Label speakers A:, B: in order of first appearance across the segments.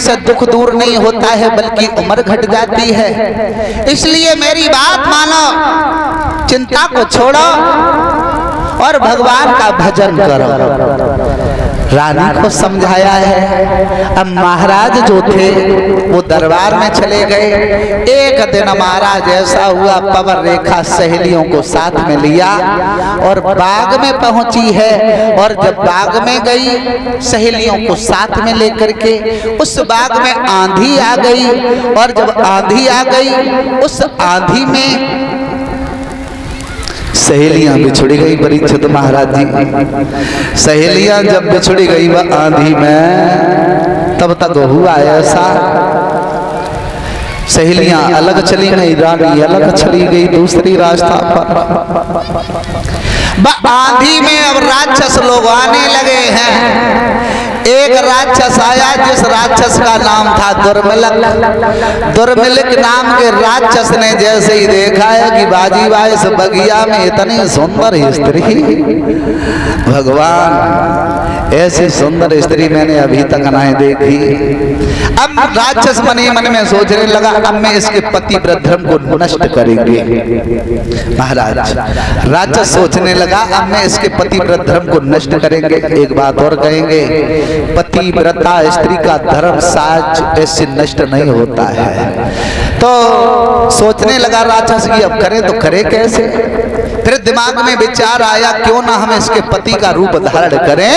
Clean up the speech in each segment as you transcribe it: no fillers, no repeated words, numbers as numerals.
A: से दुख दूर नहीं होता है बल्कि उम्र घट जाती है। इसलिए मेरी बात मानो, चिंता को छोड़ो और भगवान का भजन करो। रानी को समझाया है। अब महाराज जो थे वो दरबार में चले गए। एक दिन महाराज ऐसा हुआ, पवन रेखा सहेलियों को साथ में लिया और बाग में पहुंची है। और जब बाग में गई सहेलियों को साथ में लेकर के, उस बाग में आंधी आ गई। और जब आंधी आ गई, उस आंधी में सहेलियां बिछुड़ी गई। परीक्षित महाराज जी, सहेलियां जब बिछुड़ी गई वह आंधी में, तब तक हुआ ऐसा, सहेलियां अलग चली गई, रानी अलग चली गई दूसरी रास्ता पर। आंधी में अब राक्षस लोग आने लगे हैं। एक राक्षस आया जिस राक्षस का नाम था दुर्मिलक। दुर्मिलक नाम के राक्षस ने जैसे ही देखा है कि बाजी बाई से बगिया में इतनी सुंदर स्त्री, भगवान ऐसी सुंदर स्त्री मैंने अभी तक नहीं देखी। अब राक्षस मन में सोचने लगा, अब मैं इसके पतिव्रत धर्म को नष्ट करेंगे। महाराज राक्षस सोचने लगा, अब मैं इसके पतिव्रत धर्म को नष्ट करेंगे। एक बात और कहेंगे, पतिव्रता स्त्री का धर्म साज ऐसे नष्ट नहीं होता है। तो सोचने लगा राक्षस की अब करे तो करे कैसे। फिर दिमाग में विचार आया, क्यों ना हम इसके पति का रूप धारण करें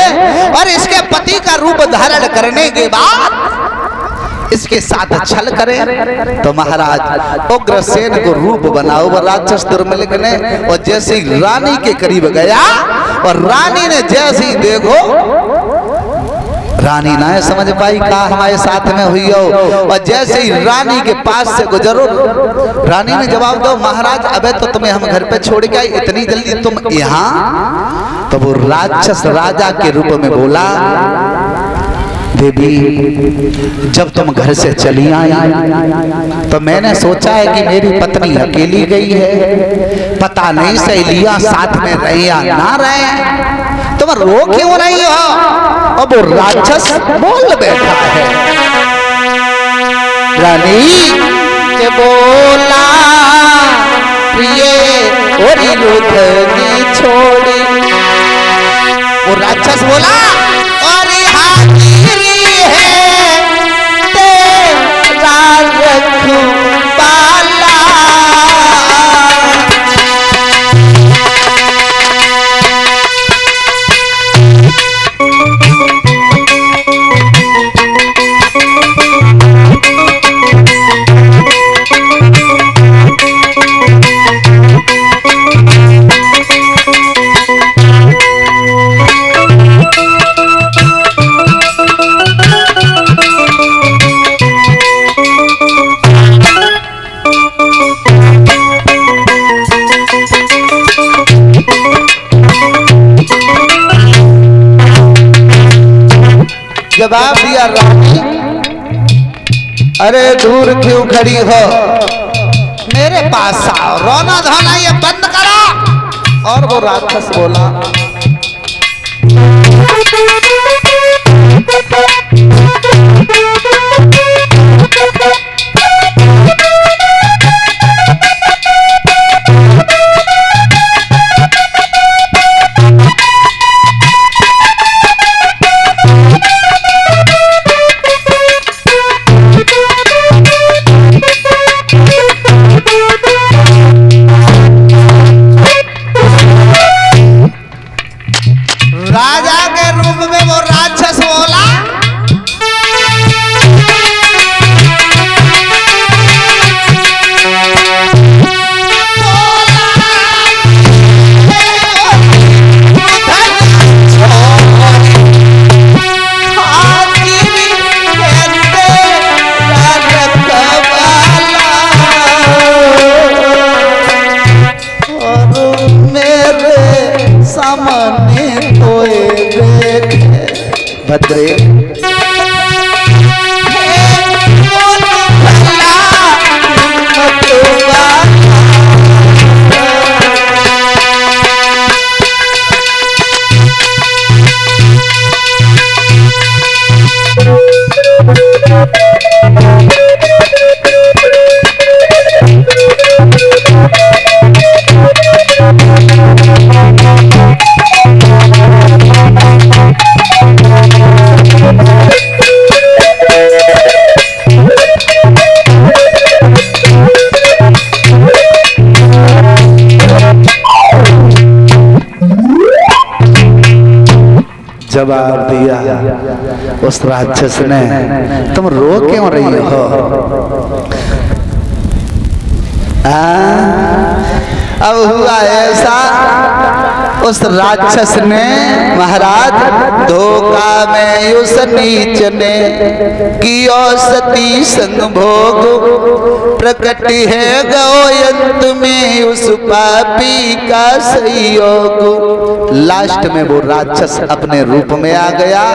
A: और इसके पति का रूप धारण करने के बाद इसके साथ छल करें। तो महाराज उग्रसेन को रूप बनाओ राक्षस दुर्मिलक ने। और जैसे ही रानी के करीब गया और रानी ने जैसे ही देखो, रानी ना समझ पाई कहा हमारे साथ में हुई हो। और जैसे ही रानी के पास से गुजरो, रानी ने जवाब दो, महाराज अबे तो तुम्हें हम घर पे छोड़ के आई, इतनी जल्दी तुम यहाँ। तो वो राक्षस राजा के रूप में बोला, देवी जब तुम घर से चली आई तो मैंने सोचा है कि मेरी पत्नी अकेली गई है, पता नहीं सहेलियां साथ में रहे या ना रहे, तुम रो क्यों रही हो। अब वो राक्षस बोल बैठा है, रानी के बोला प्रिय और रुदनी छोड़ी। वो राक्षस बोला, और जवाब दिया, रानी अरे दूर क्यों खड़ी हो, मेरे पास आओ, रोना धोना ये बंद करो। और वो राक्षस बोला, राजा के रूप में वो जवाब दिया उस राक्षस ने, तुम रो क्यों रही हो? अब हुआ ऐसा, उस राक्षस ने महाराज धोखा में उस नीच ने कियो सती संग भोग, प्रकट है गोयंत में उस पापी का सहयोग। लास्ट में वो राक्षस अपने रूप में आ गया,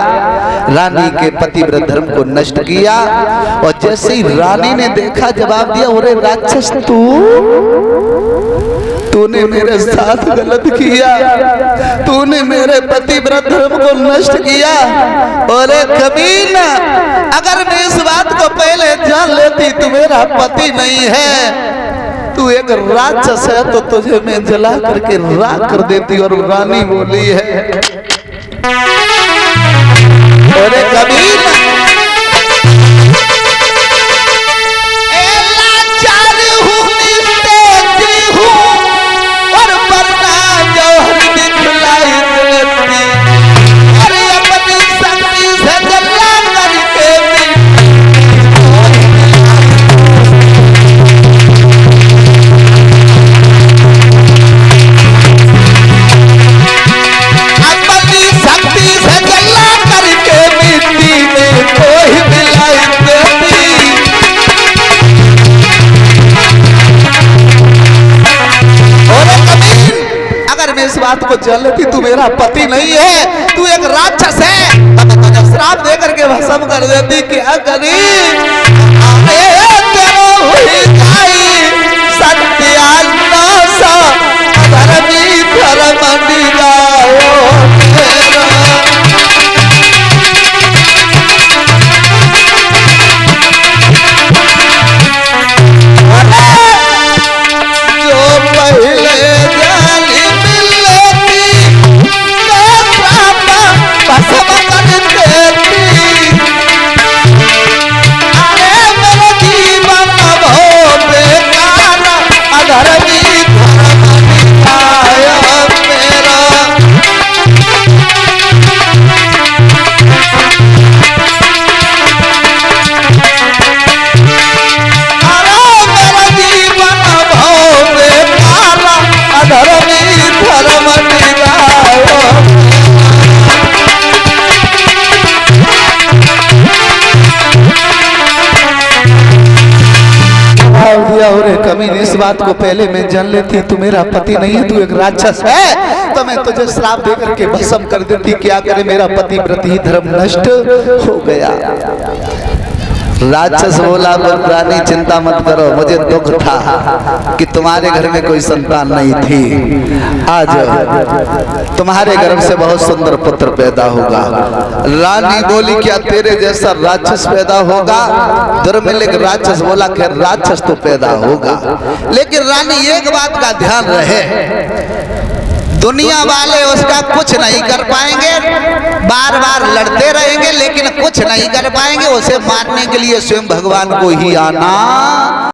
A: रानी के पतिव्रत धर्म को नष्ट किया। और जैसे ही रानी ने देखा, जवाब दिया, अरे राक्षस तूने मेरे साथ गलत किया, तूने मेरे पतिव्रत धर्म को नष्ट किया। और कमीना, अगर मैं इस बात को पहले जान लेती तू मेरा पति नहीं है, तू एक राक्षस है, तो तुझे मैं जला करके राख कर देती। और रानी बोली है, और कमीना बात को जान लेती तू मेरा पति नहीं है, तू एक राक्षस है, तब तुझे श्राप दे करके भस्म कर देती। क्या करी इस बात को पहले मैं जान लेती तू मेरा पति नहीं है, तू एक राक्षस है, तो मैं तुझे श्राप दे करके भस्म कर देती। क्या करे, मेरा पति प्रति धर्म नष्ट हो गया। राक्षस बोला, रानी चिंता मत करो, मुझे दुख था कि तुम्हारे घर में कोई संतान नहीं थी, आज तुम्हारे गर्भ से बहुत सुंदर पुत्र पैदा होगा। रानी बोली, क्या तेरे जैसा राक्षस पैदा होगा? दुर्मिलिक राक्षस बोला, खैर राक्षस तो पैदा होगा, लेकिन रानी एक बात का ध्यान रहे, दुनिया वाले उसका कुछ नहीं कर पाएंगे, बार बार लड़ते रहेंगे, लेकिन कुछ नहीं कर पाएंगे। उसे मारने के लिए स्वयं भगवान को ही आना